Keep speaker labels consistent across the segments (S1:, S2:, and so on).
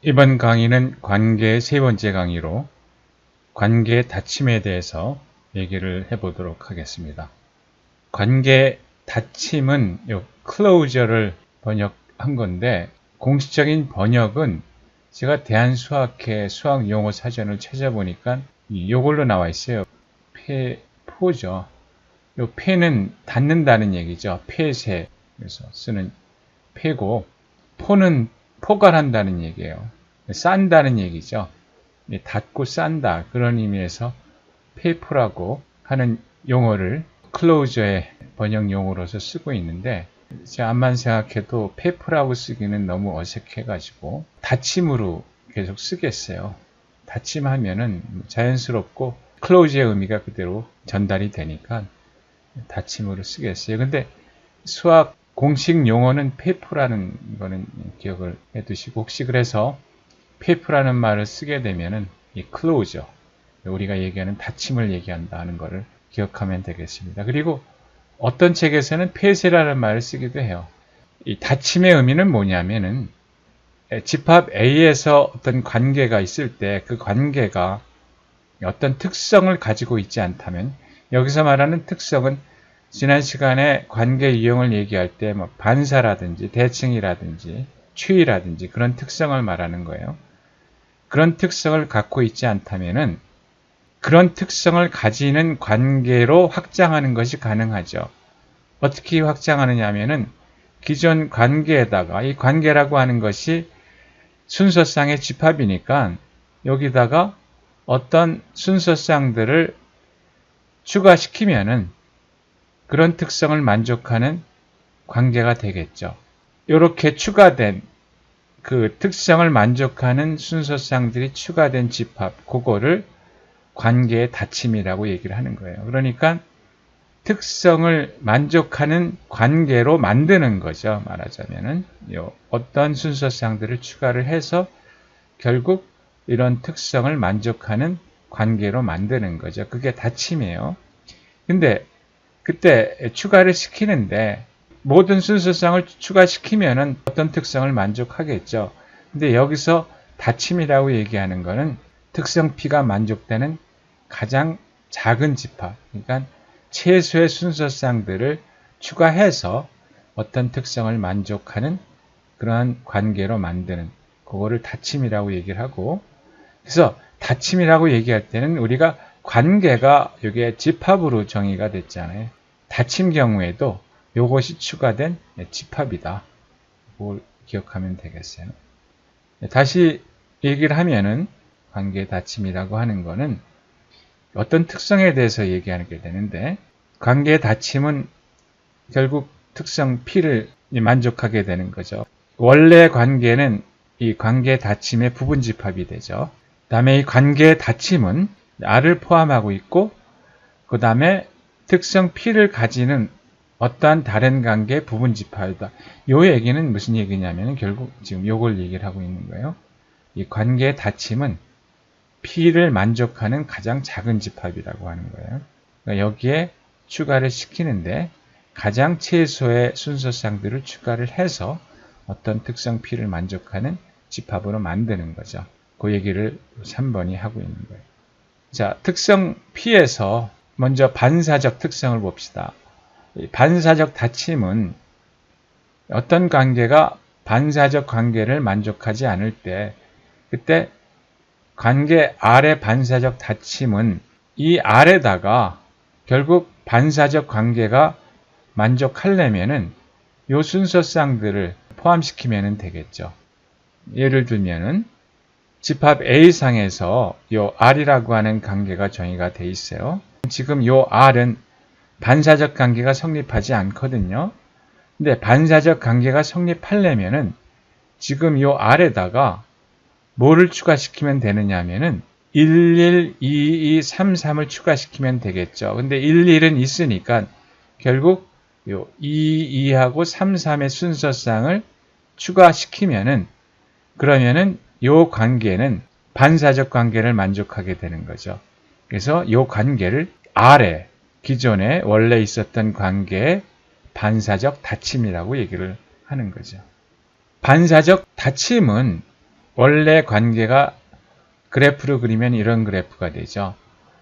S1: 이번 강의는 관계의 세 번째 강의로 관계의 닫힘에 대해서 얘기를 해보도록 하겠습니다. 관계 닫힘은 요 closure를 번역한 건데 공식적인 번역은 제가 대한수학회 수학용어 사전을 찾아보니까 요걸로 나와 있어요. 포죠. 요 폐는 닫는다는 얘기죠. 폐쇄. 그래서 쓰는 폐고, 포는 포괄한다는 얘기예요. 싼다는 얘기죠. 닫고 싼다. 그런 의미에서 폐포라고 하는 용어를 클로저의 번역 용어로서 쓰고 있는데, 제가 암만 생각해도 폐포라고 쓰기는 너무 어색해가지고 닫힘으로 계속 쓰겠어요. 닫힘하면은 자연스럽고 클로즈의 의미가 그대로 전달이 되니까 닫힘으로 쓰겠어요. 근데 수학 공식 용어는 폐포라는 거는 기억을 해두시고, 혹시 그래서 폐포라는 말을 쓰게 되면은 이 클로저, 우리가 얘기하는 닫힘을 얘기한다 하는 것을 기억하면 되겠습니다. 그리고 어떤 책에서는 폐쇄라는 말을 쓰기도 해요. 이 닫힘의 의미는 뭐냐면은 집합 A에서 어떤 관계가 있을 때 그 관계가 어떤 특성을 가지고 있지 않다면, 여기서 말하는 특성은 지난 시간에 관계 유형을 얘기할 때 뭐 반사라든지 대칭이라든지 추이라든지 그런 특성을 말하는 거예요. 그런 특성을 갖고 있지 않다면은 그런 특성을 가지는 관계로 확장하는 것이 가능하죠. 어떻게 확장하느냐 하면은 기존 관계에다가, 이 관계라고 하는 것이 순서상의 집합이니까 여기다가 어떤 순서상들을 추가시키면은 그런 특성을 만족하는 관계가 되겠죠. 이렇게 추가된 그 특성을 만족하는 순서상들이 추가된 집합, 그거를 관계의 닫힘이라고 얘기를 하는 거예요. 그러니까 특성을 만족하는 관계로 만드는 거죠. 말하자면은 어떤 순서상들을 추가를 해서 결국 이런 특성을 만족하는 관계로 만드는 거죠. 그게 닫힘이에요. 근데 그때 추가를 시키는데 모든 순서상을 추가시키면은 어떤 특성을 만족하겠죠. 근데 여기서 닫힘이라고 얘기하는 거는 특성 P가 만족되는 가장 작은 집합, 그러니까 최소의 순서상들을 추가해서 어떤 특성을 만족하는 그러한 관계로 만드는, 그거를 닫힘이라고 얘기를 하고, 그래서 닫힘이라고 얘기할 때는 우리가 관계가 이게 집합으로 정의가 됐잖아요. 닫힘 경우에도 이것이 추가된 집합이다. 그걸 기억하면 되겠어요. 다시 얘기를 하면은 관계 닫힘이라고 하는 거는 어떤 특성에 대해서 얘기하게 되는데, 관계의 닫힘은 결국 특성 P를 만족하게 되는 거죠. 원래 관계는 이 관계 닫힘의 부분 집합이 되죠. 그 다음에 이 관계 닫힘은 R을 포함하고 있고, 그 다음에 특성 P를 가지는 어떠한 다른 관계의 부분 집합이다. 이 얘기는 무슨 얘기냐면 결국 지금 요걸 얘기를 하고 있는 거예요. 이 관계의 닫힘은 P를 만족하는 가장 작은 집합이라고 하는 거예요. 그러니까 여기에 추가를 시키는데 가장 최소의 순서상들을 추가를 해서 어떤 특성 P를 만족하는 집합으로 만드는 거죠. 그 얘기를 3번이 하고 있는 거예요. 자, 특성 P에서 먼저 반사적 특성을 봅시다. 반사적 닫힘은 어떤 관계가 반사적 관계를 만족하지 않을 때, 그때 관계 R의 반사적 닫힘은 이 R에다가 결국 반사적 관계가 만족하려면은 요 순서상들을 포함시키면 되겠죠. 예를 들면은 집합 A상에서 요 R이라고 하는 관계가 정의가 돼 있어요. 지금 요 R은 반사적 관계가 성립하지 않거든요. 근데 반사적 관계가 성립하려면은 지금 요 R에다가 뭐를 추가시키면 되느냐 하면은 11, 22, 33을 추가시키면 되겠죠. 근데 11은 있으니까 결국 요 22하고 33의 순서상을 추가시키면은, 그러면은 요 관계는 반사적 관계를 만족하게 되는 거죠. 그래서 요 관계를 R에 기존에 원래 있었던 관계의 반사적 닫힘이라고 얘기를 하는 거죠. 반사적 닫힘은 원래 관계가 그래프로 그리면 이런 그래프가 되죠.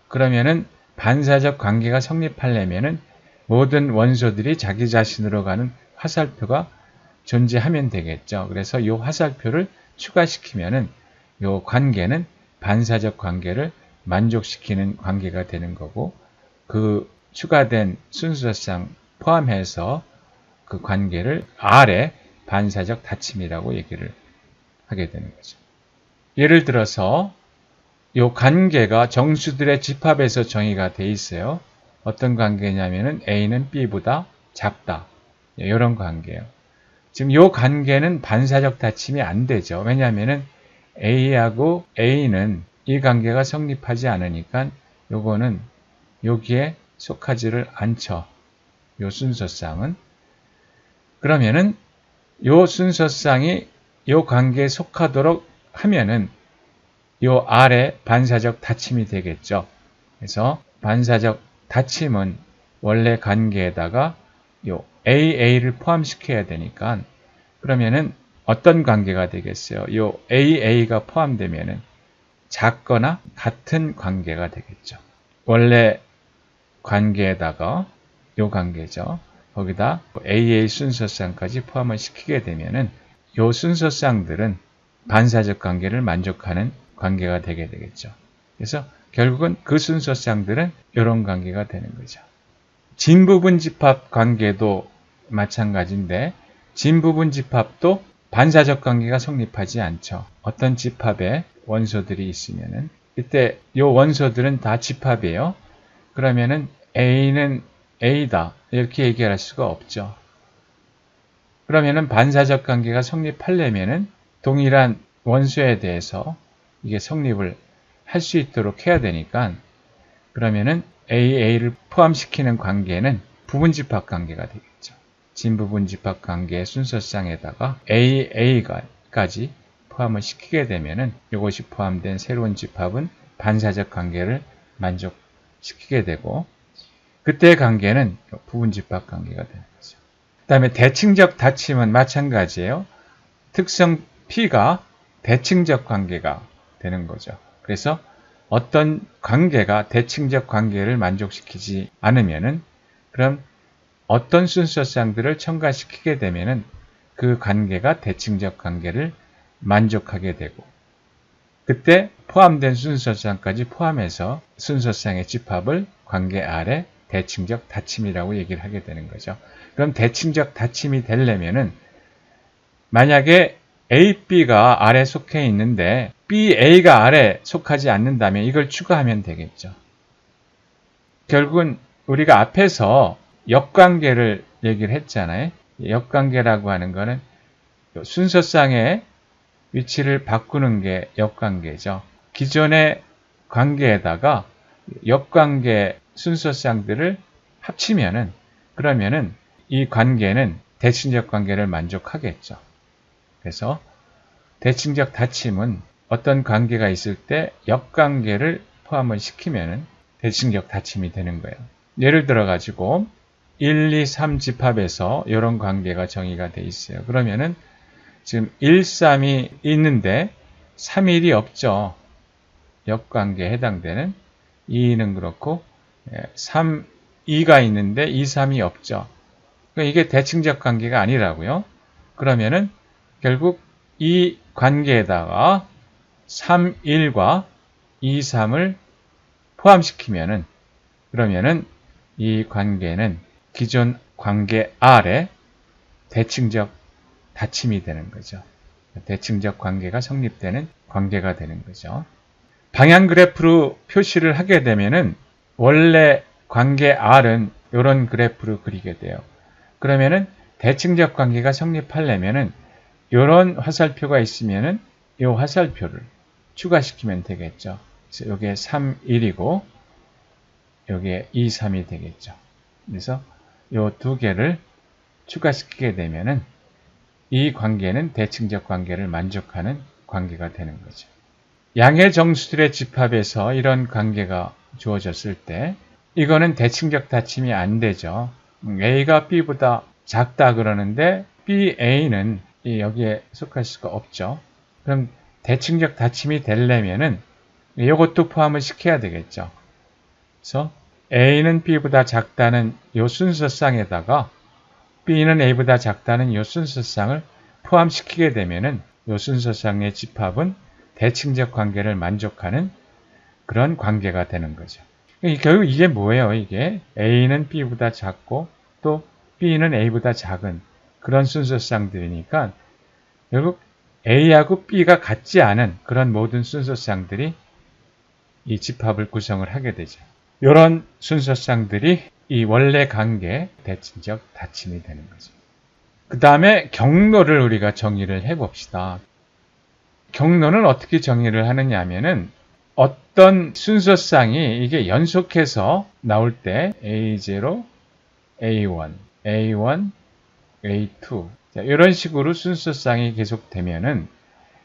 S1: 그러면은 반사적 관계가 성립하려면은 모든 원소들이 자기 자신으로 가는 화살표가 존재하면 되겠죠. 그래서 이 화살표를 추가시키면은 이 관계는 반사적 관계를 만족시키는 관계가 되는 거고, 그 추가된 순서상 포함해서 그 관계를 R의 반사적 닫힘이라고 얘기를 하게 되는 거죠. 예를 들어서 이 관계가 정수들의 집합에서 정의가 돼 있어요. 어떤 관계냐면은 A는 B보다 작다. 이런 관계예요. 지금 이 관계는 반사적 닫힘이 안 되죠. 왜냐하면은 A하고 A는 이 관계가 성립하지 않으니까 요거는 여기에 속하지를 않죠. 요 순서상은. 그러면은 요 순서상이 요 관계에 속하도록 하면은 요 R의 반사적 닫힘이 되겠죠. 그래서 반사적 닫힘은 원래 관계에다가 요 AA를 포함시켜야 되니까, 그러면은 어떤 관계가 되겠어요? 요 AA가 포함되면은 작거나 같은 관계가 되겠죠. 원래 관계에다가 요 관계죠. 거기다 AA 순서상까지 포함을 시키게 되면은 요 순서상들은 반사적 관계를 만족하는 관계가 되게 되겠죠. 그래서 결국은 그 순서상들은 이런 관계가 되는 거죠. 진부분 집합 관계도 마찬가지인데, 진부분 집합도 반사적 관계가 성립하지 않죠. 어떤 집합에 원소들이 있으면은, 이때 이 원소들은 다 집합이에요. 그러면은 A는 A다 이렇게 얘기할 수가 없죠. 그러면은 반사적 관계가 성립하려면은 동일한 원소에 대해서 이게 성립을 할 수 있도록 해야 되니까, 그러면은 AA를 포함시키는 관계는 부분집합 관계가 되겠죠. 진부분집합 관계의 순서상에다가 AA까지 포함을 시키게 되면은 이것이 포함된 새로운 집합은 반사적 관계를 만족시키게 되고, 그때의 관계는 부분집합 관계가 되는 거죠. 그 다음에 대칭적 닫힘은 마찬가지예요. 특성 P가 대칭적 관계가 되는 거죠. 그래서 어떤 관계가 대칭적 관계를 만족시키지 않으면은, 그럼 어떤 순서상들을 첨가시키게 되면은 그 관계가 대칭적 관계를 만족하게 되고, 그때 포함된 순서상까지 포함해서 순서상의 집합을 관계 아래 대칭적 닫힘이라고 얘기를 하게 되는 거죠. 그럼 대칭적 닫힘이 되려면은 만약에 A, B가 R에 속해 있는데 B, A가 R에 속하지 않는다면 이걸 추가하면 되겠죠. 결국은 우리가 앞에서 역관계를 얘기를 했잖아요. 역관계라고 하는 거는 순서상의 위치를 바꾸는 게 역관계죠. 기존의 관계에다가 역관계 순서상들을 합치면은, 그러면은 이 관계는 대칭적 관계를 만족하겠죠. 그래서 대칭적 닫힘은 어떤 관계가 있을 때 역관계를 포함을 시키면은 대칭적 닫힘이 되는 거예요. 예를 들어 가지고 1, 2, 3 집합에서 이런 관계가 정의가 돼 있어요. 그러면은 지금 1, 3이 있는데 3, 1이 없죠. 역관계에 해당되는 2는 그렇고 3, 2가 있는데 2, 3이 없죠. 그러니까 이게 대칭적 관계가 아니라고요. 그러면은 결국 이 관계에다가 3, 1과 2, 3을 포함시키면은, 그러면은 이 관계는 기존 관계 R의 대칭적 닫힘이 되는 거죠. 대칭적 관계가 성립되는 관계가 되는 거죠. 방향 그래프로 표시를 하게 되면은 원래 관계 R은 이런 그래프로 그리게 돼요. 그러면은 대칭적 관계가 성립하려면은 이런 화살표가 있으면은 이 화살표를 추가시키면 되겠죠. 그래서 여기에 3, 1이고 여기에 2, 3이 되겠죠. 그래서 이 두 개를 추가시키게 되면은 이 관계는 대칭적 관계를 만족하는 관계가 되는 거죠. 양의 정수들의 집합에서 이런 관계가 주어졌을 때 이거는 대칭적 닫힘이 안 되죠. A가 B보다 작다 그러는데 B, A는 여기에 속할 수가 없죠. 그럼 대칭적 닫힘이 되려면은 이것도 포함을 시켜야 되겠죠. 그래서 A는 B보다 작다는 이 순서쌍에다가 B는 A보다 작다는 이 순서쌍을 포함시키게 되면은 이 순서쌍의 집합은 대칭적 관계를 만족하는 그런 관계가 되는 거죠. 결국 이게 뭐예요? 이게 A는 B보다 작고 또 B는 A보다 작은 그런 순서쌍들이니까 결국 A하고 B가 같지 않은 그런 모든 순서쌍들이 이 집합을 구성을 하게 되죠. 이런 순서쌍들이 이 원래 관계 대칭적 닫힘이 되는 거죠. 그 다음에 경로를 우리가 정의를 해봅시다. 경로는 어떻게 정의를 하느냐 하면은 어떤 순서쌍이 이게 연속해서 나올 때 A0, A1, A1, A2 이런 식으로 순서쌍이 계속되면은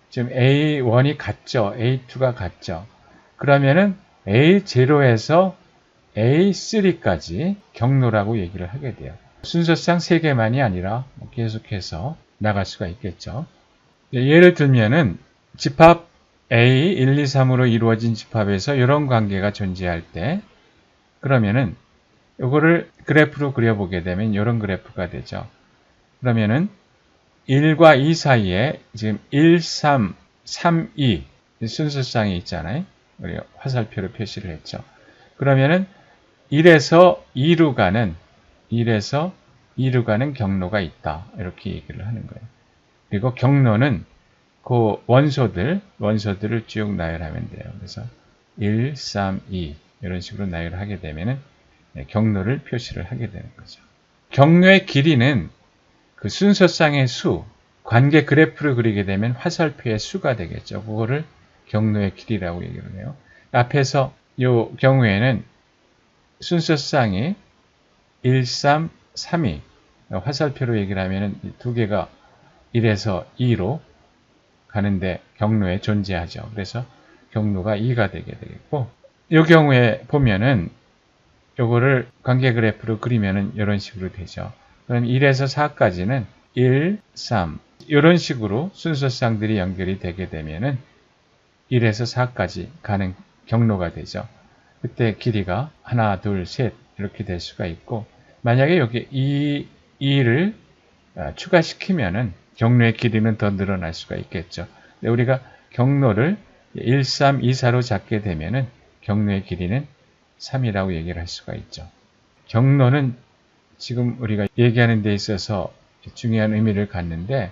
S1: 지금 A1이 같죠. A2가 같죠. 그러면은 A0에서 A3까지 경로라고 얘기를 하게 돼요. 순서쌍 3개만이 아니라 계속해서 나갈 수가 있겠죠. 예를 들면은 집합 A, 1, 2, 3으로 이루어진 집합에서 이런 관계가 존재할 때 그러면은 이거를 그래프로 그려보게 되면 이런 그래프가 되죠. 그러면은 1과 2 사이에 지금 1, 3, 3, 2 순서쌍이 있잖아요. 우리가 화살표로 표시를 했죠. 그러면은 1에서 2로 가는 경로가 있다. 이렇게 얘기를 하는 거예요. 그리고 경로는 그 원소들을 쭉 나열하면 돼요. 그래서 1, 3, 2 이런 식으로 나열하게 되면은 경로를 표시를 하게 되는 거죠. 경로의 길이는 그 순서쌍의 수, 관계 그래프를 그리게 되면 화살표의 수가 되겠죠. 그거를 경로의 길이라고 얘기를 해요. 앞에서 이 경우에는 순서쌍이 1, 3, 3이 화살표로 얘기를 하면 두 개가 1에서 2로 가는데 경로에 존재하죠. 그래서 경로가 2가 되게 되겠고 이 경우에 보면은 요거를 관계 그래프로 그리면은 이런 식으로 되죠. 그럼 1에서 4까지는 1, 3 이런 식으로 순서쌍들이 연결이 되게 되면은 1에서 4까지 가는 경로가 되죠. 그때 길이가 하나, 둘, 셋 이렇게 될 수가 있고 만약에 여기 2를 추가시키면은 경로의 길이는 더 늘어날 수가 있겠죠. 근데 우리가 경로를 1, 3, 2, 4로 잡게 되면은 경로의 길이는 3이라고 얘기를 할 수가 있죠. 경로는 지금 우리가 얘기하는 데 있어서 중요한 의미를 갖는데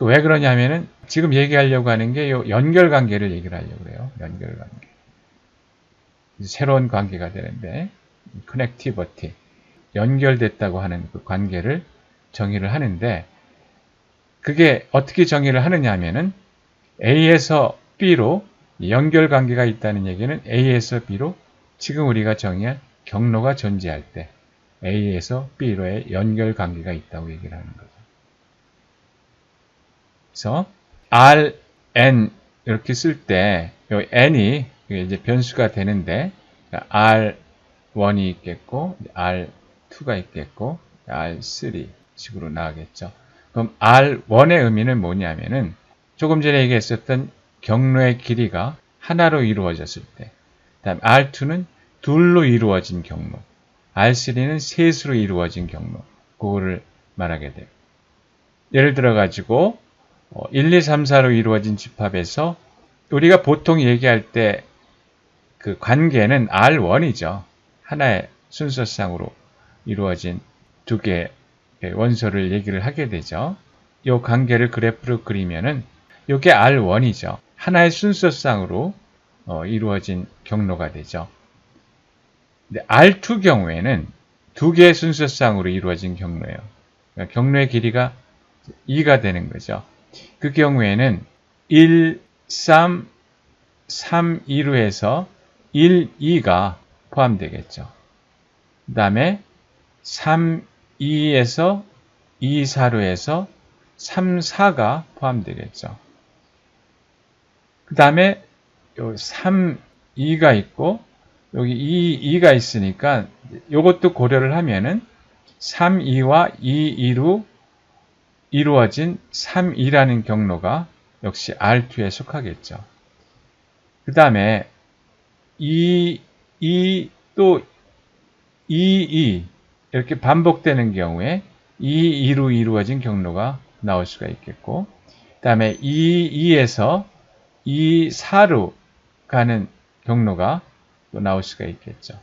S1: 왜 그러냐면은 지금 얘기하려고 하는 게 요 연결관계를 얘기를 하려고 그래요. 연결관계. 새로운 관계가 되는데 커넥티비티 연결됐다고 하는 그 관계를 정의를 하는데 그게 어떻게 정의를 하느냐 하면은 A에서 B로 연결관계가 있다는 얘기는 A에서 B로 지금 우리가 정의한 경로가 존재할 때 A에서 B로의 연결관계가 있다고 얘기를 하는 거죠. 그래서 R, N 이렇게 쓸 때 이 N이 이제 변수가 되는데 R1이 있겠고 R2가 있겠고 R3 식으로 나가겠죠. 그럼 R1의 의미는 뭐냐면은 조금 전에 얘기했었던 경로의 길이가 하나로 이루어졌을 때 그다음 R2는 둘로 이루어진 경로 R3는 셋으로 이루어진 경로 그거를 말하게 돼요. 예를 들어 가지고 1, 2, 3, 4로 이루어진 집합에서 우리가 보통 얘기할 때 그 관계는 R1이죠. 하나의 순서쌍으로 이루어진 두 개의 원소를 얘기를 하게 되죠. 이 관계를 그래프로 그리면은 이게 R1이죠. 하나의 순서쌍으로 이루어진 경로가 되죠. 근데 R2 경우에는 두 개의 순서쌍으로 이루어진 경로예요. 그러니까 경로의 길이가 2가 되는 거죠. 그 경우에는 1, 3, 3, 2로 해서 1, 2가 포함되겠죠. 그 다음에 3, 2에서 2, 4로 해서 3, 4가 포함되겠죠. 그 다음에 3, 2가 있고 여기 2, 2가 있으니까 이것도 고려를 하면은 3, 2와 2, 2로 이루어진 3, 2라는 경로가 역시 R2에 속하겠죠. 그 다음에 또 2 이렇게 반복되는 경우에 2로 이루어진 경로가 나올 수가 있겠고, 그 다음에 2에서 4로 가는 경로가 또 나올 수가 있겠죠.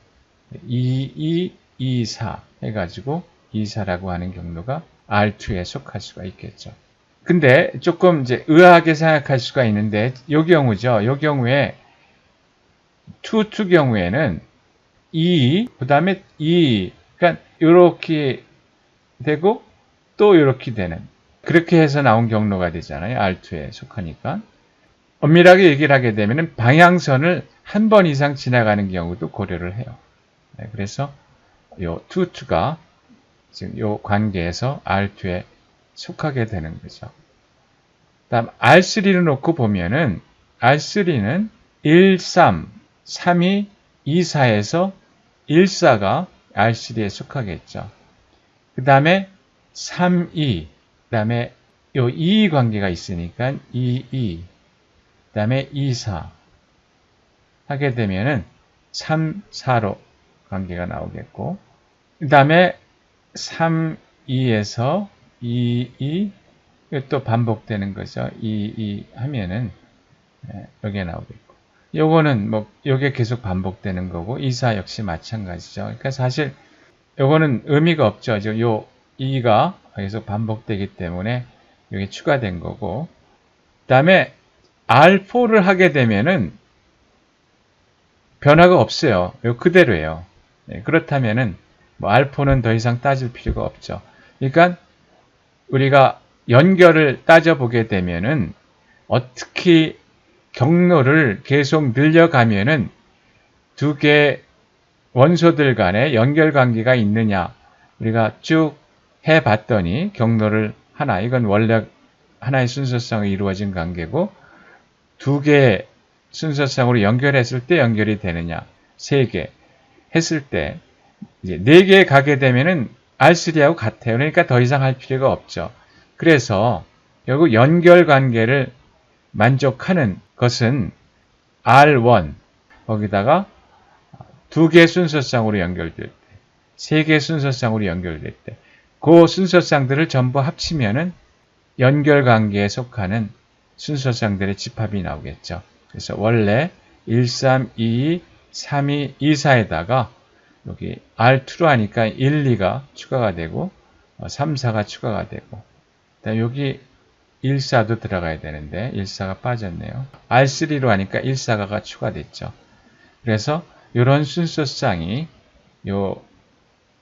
S1: 4 해가지고 4라고 하는 경로가 R2에 속할 수가 있겠죠. 근데 조금 이제 의아하게 생각할 수가 있는데, 요 경우죠. 요 경우에 to 경우에는 그 다음에 그러니까 요렇게 되고 또 요렇게 되는, 그렇게 해서 나온 경로가 되잖아요. R2에 속하니까. 엄밀하게 얘기를 하게 되면 방향선을 한 번 이상 지나가는 경우도 고려를 해요. 그래서 요 to가 지금 요 관계에서 R2에 속하게 되는 거죠. 다음 R3를 놓고 보면은 R3는 3이 4에서 4가 R3에 속하겠죠. 그 다음에 3, 그 다음에 요 2 관계가 있으니까 2, 그 다음에 4 하게 되면은 3, 4로 관계가 나오겠고, 그 다음에 3, 2에서 2, 또 반복되는 거죠. 2 하면은 여기에 나오겠고, 요거는 요게 계속 반복되는 거고, 4 역시 마찬가지죠. 그러니까 사실 요거는 의미가 없죠. 지금 요 2가 계속 반복되기 때문에 여기 추가된 거고, 그 다음에 R4를 하게 되면은 변화가 없어요. 요 그대로예요. 그렇다면은 R4는 더 이상 따질 필요가 없죠. 그러니까 우리가 연결을 따져보게 되면은 어떻게 경로를 계속 늘려가면은 두 개의 원소들 간에 연결관계가 있느냐, 우리가 쭉 해봤더니 경로를 하나, 이건 원래 하나의 순서상으로 이루어진 관계고, 두 개의 순서상으로 연결했을 때 연결이 되느냐, 세 개 했을 때 이제 4개 가게 되면은 R3하고 같아요. 그러니까 더 이상 할 필요가 없죠. 그래서 결국 연결 관계를 만족하는 것은 R1, 거기다가 2개 순서상으로 연결될 때, 3개 순서상으로 연결될 때, 그 순서상들을 전부 합치면은 연결 관계에 속하는 순서상들의 집합이 나오겠죠. 그래서 원래 1, 3, 2, 3, 2, 2, 4에다가 여기 R2로 하니까 1, 2가 추가가 되고 3, 4가 추가가 되고, 그다음에 여기 1, 4도 들어가야 되는데 1, 4가 빠졌네요. R3로 하니까 1, 4가 추가됐죠. 그래서 이런 순서상이 요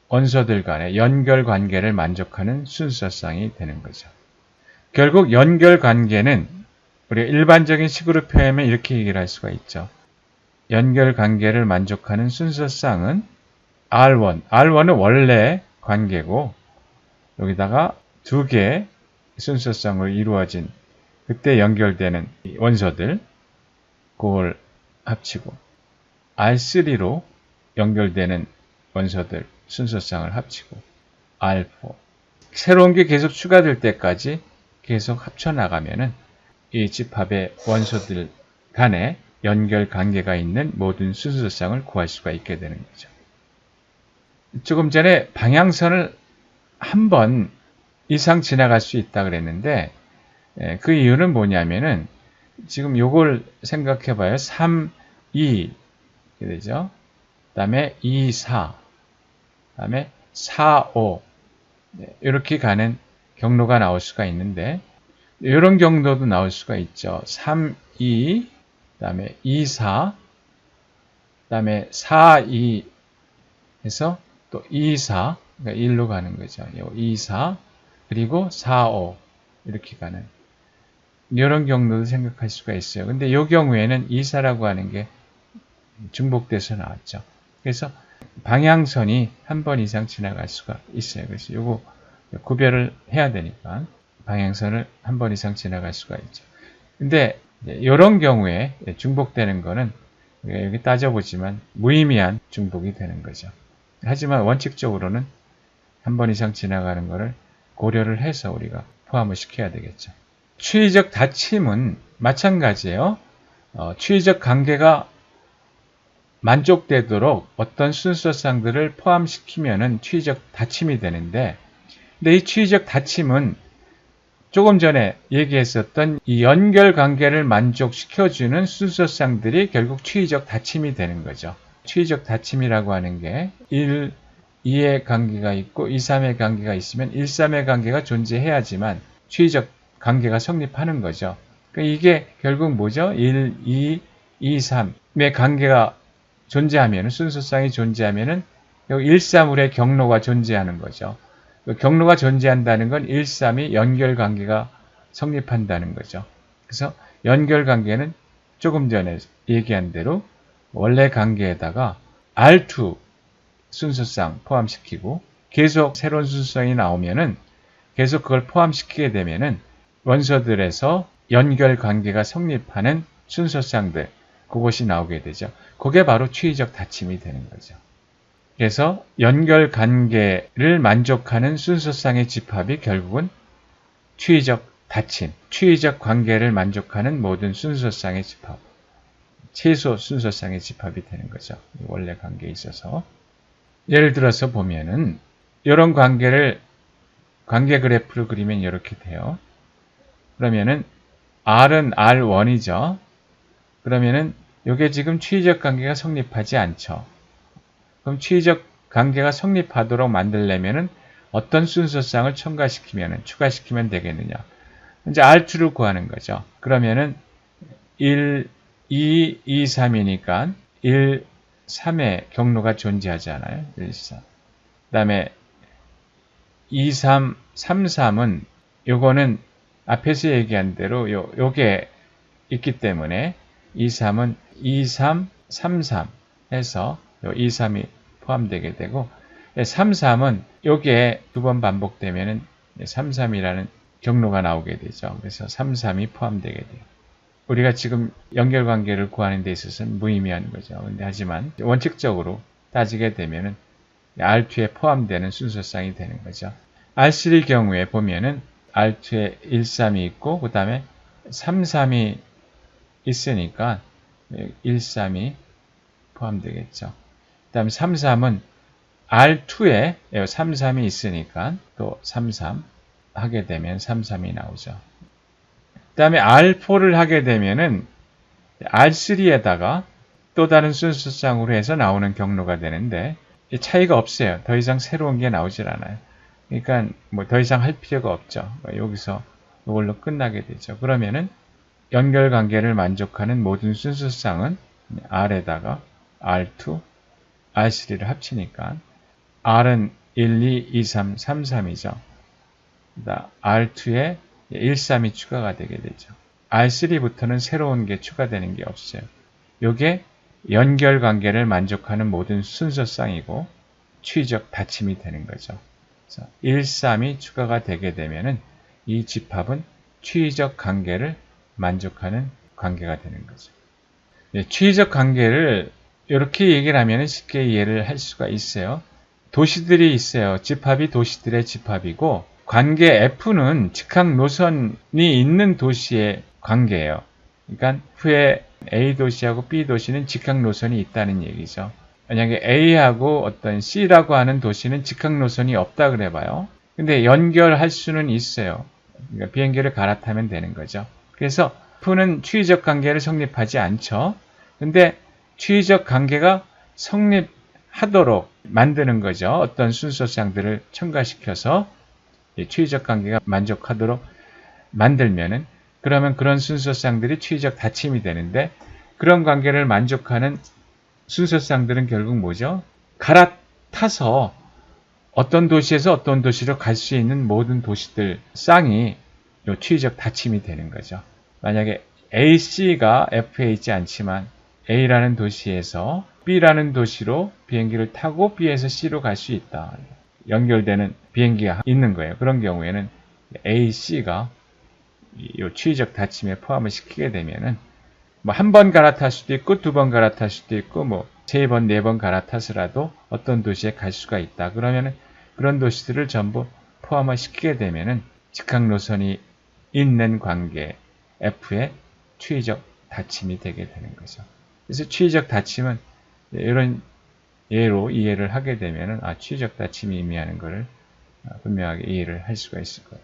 S1: 원소들 간의 연결 관계를 만족하는 순서상이 되는 거죠. 결국 연결 관계는 우리가 일반적인 식으로 표현하면 이렇게 얘기를 할 수가 있죠. 연결 관계를 만족하는 순서상은 R1은 원래 관계고, 여기다가 2개 순서상으로 이루어진 그때 연결되는 원소들, 그걸 합치고, R3로 연결되는 원소들 순서상을 합치고, R4 새로운 게 계속 추가될 때까지 계속 합쳐나가면은 이 집합의 원소들 간에 연결 관계가 있는 모든 순서상을 구할 수가 있게 되는 거죠. 조금 전에 방향선을 한 번 이상 지나갈 수 있다 그랬는데, 그 이유는 뭐냐면은 지금 요걸 생각해 봐요. 3, 2 되죠. 그 다음에 2, 4, 그 다음에 4, 5 이렇게 가는 경로가 나올 수가 있는데, 이런 경로도 나올 수가 있죠. 3, 2, 그 다음에 2, 4, 그 다음에 4, 2 해서 또 2, 4, 그러니까 1로 가는 거죠. 2, 4, 그리고 4, 5 이렇게 가는 이런 경로도 생각할 수가 있어요. 근데 이 경우에는 2, 4라고 하는 게 중복돼서 나왔죠. 그래서 방향선이 한 번 이상 지나갈 수가 있어요. 그래서 요거 구별을 해야 되니까 방향선을 한 번 이상 지나갈 수가 있죠. 근데 이런 경우에 중복되는 거는 여기 따져보지만 무의미한 중복이 되는 거죠. 하지만 원칙적으로는 한 번 이상 지나가는 거를 고려를 해서 우리가 포함을 시켜야 되겠죠. 추이적 닫힘은 마찬가지예요. 추이적 관계가 만족되도록 어떤 순서상들을 포함시키면은 추이적 닫힘이 되는데, 근데 이 추이적 닫힘은 조금 전에 얘기했었던 이 연결 관계를 만족시켜주는 순서상들이 결국 추이적 닫힘이 되는 거죠. 추이적 닫힘이라고 하는 게 1, 2의 관계가 있고 2, 3의 관계가 있으면 1, 3의 관계가 존재해야지만 추이적 관계가 성립하는 거죠. 그러니까 이게 결국 뭐죠? 1, 2, 2, 3의 관계가 존재하면, 순서상이 존재하면은 1, 3의 경로가 존재하는 거죠. 경로가 존재한다는 건 1, 3이 연결관계가 성립한다는 거죠. 그래서 연결관계는 조금 전에 얘기한 대로 원래 관계에다가 R2 순서상 포함시키고 계속 새로운 순서상이 나오면은 계속 그걸 포함시키게 되면은 원소들에서 연결관계가 성립하는 순서상들, 그것이 나오게 되죠. 그게 바로 추이적 닫힘이 되는 거죠. 그래서 연결관계를 만족하는 순서상의 집합이 결국은 추이적 닫힘, 추이적 관계를 만족하는 모든 순서상의 집합, 최소 순서상의 집합이 되는 거죠. 원래 관계에 있어서. 예를 들어서 보면은 이런 관계 그래프를 그리면 이렇게 돼요. 그러면은 R은 R1이죠. 그러면은 이게 지금 추이적 관계가 성립하지 않죠. 그럼 추이적 관계가 성립하도록 만들려면은 어떤 순서상을 추가시키면 되겠느냐. 이제 R2를 구하는 거죠. 그러면은 1, 2, 2, 3이니까 1, 3의 경로가 존재하잖아요. 1, 3. 그 다음에 2, 3, 3, 3은 요거는 앞에서 얘기한 대로 요게 있기 때문에 2, 3은 2, 3, 3, 3 해서 요 2, 3이 포함되게 되고 3, 3은 요게 두 번 반복되면은 3, 3이라는 경로가 나오게 되죠. 그래서 3, 3이 포함되게 돼요. 우리가 지금 연결관계를 구하는 데 있어서는 무의미한 거죠. 근데 하지만 원칙적으로 따지게 되면은 R2에 포함되는 순서상이 되는 거죠. R3 경우에 보면은 R2에 1, 3이 있고 그 다음에 3, 3이 있으니까 1, 3이 포함되겠죠. 그 다음에 3, 3은 R2에 3, 3이 있으니까 또 3, 3 하게 되면 3, 3이 나오죠. 그 다음에 R4를 하게 되면은 R3에다가 또 다른 순서상으로 해서 나오는 경로가 되는데 차이가 없어요. 더 이상 새로운 게 나오질 않아요. 그러니까 뭐 더 이상 할 필요가 없죠. 여기서 이걸로 끝나게 되죠. 그러면은 연결관계를 만족하는 모든 순서상은 R에다가 R2, R3를 합치니까 R은 1, 2, 2, 3, 3, 3이죠. R2에 1, 3이 추가가 되게 되죠. R3부터는 새로운 게 추가되는 게 없어요. 이게 연결관계를 만족하는 모든 순서상이고 추이적 닫힘이 되는 거죠. 그래서 1, 3이 추가가 되게 되면은 이 집합은 추이적 관계를 만족하는 관계가 되는 거죠. 추이적 관계를 이렇게 얘기를 하면 쉽게 이해를 할 수가 있어요. 도시들이 있어요. 집합이 도시들의 집합이고 관계 F는 직항 노선이 있는 도시의 관계예요. 그러니까 F에 A 도시하고 B 도시는 직항 노선이 있다는 얘기죠. 만약에 A하고 어떤 C라고 하는 도시는 직항 노선이 없다 그래봐요. 근데 연결할 수는 있어요. 그러니까 비행기를 갈아타면 되는 거죠. 그래서 F는 추이적 관계를 성립하지 않죠. 근데 추이적 관계가 성립하도록 만드는 거죠. 어떤 순서상들을 첨가시켜서 추이적 관계가 만족하도록 만들면은 그러면 그런 순서상들이 추이적 닫힘이 되는데 그런 관계를 만족하는 순서상들은 결국 뭐죠? 갈아타서 어떤 도시에서 어떤 도시로 갈 수 있는 모든 도시들 쌍이 요 추이적 닫힘이 되는 거죠. 만약에 A, C가 F에 있지 않지만 A라는 도시에서 B라는 도시로 비행기를 타고 B에서 C로 갈 수 있다. 연결되는 비행기가 있는 거예요. 그런 경우에는 A, C가 이 추이적 닫힘에 포함을 시키게 되면은 뭐 한 번 갈아탈 수도 있고 두 번 갈아탈 수도 있고 뭐 세 번, 네 번 갈아타서라도 어떤 도시에 갈 수가 있다. 그러면은 그런 도시들을 전부 포함을 시키게 되면은 직항 노선이 있는 관계 F의 추이적 닫힘이 되게 되는 거죠. 그래서 추이적 닫힘은 이런 예로 이해를 하게 되면은 추이적 닫힘이 의미하는 것을 분명하게 이해를 할 수가 있을 거예요.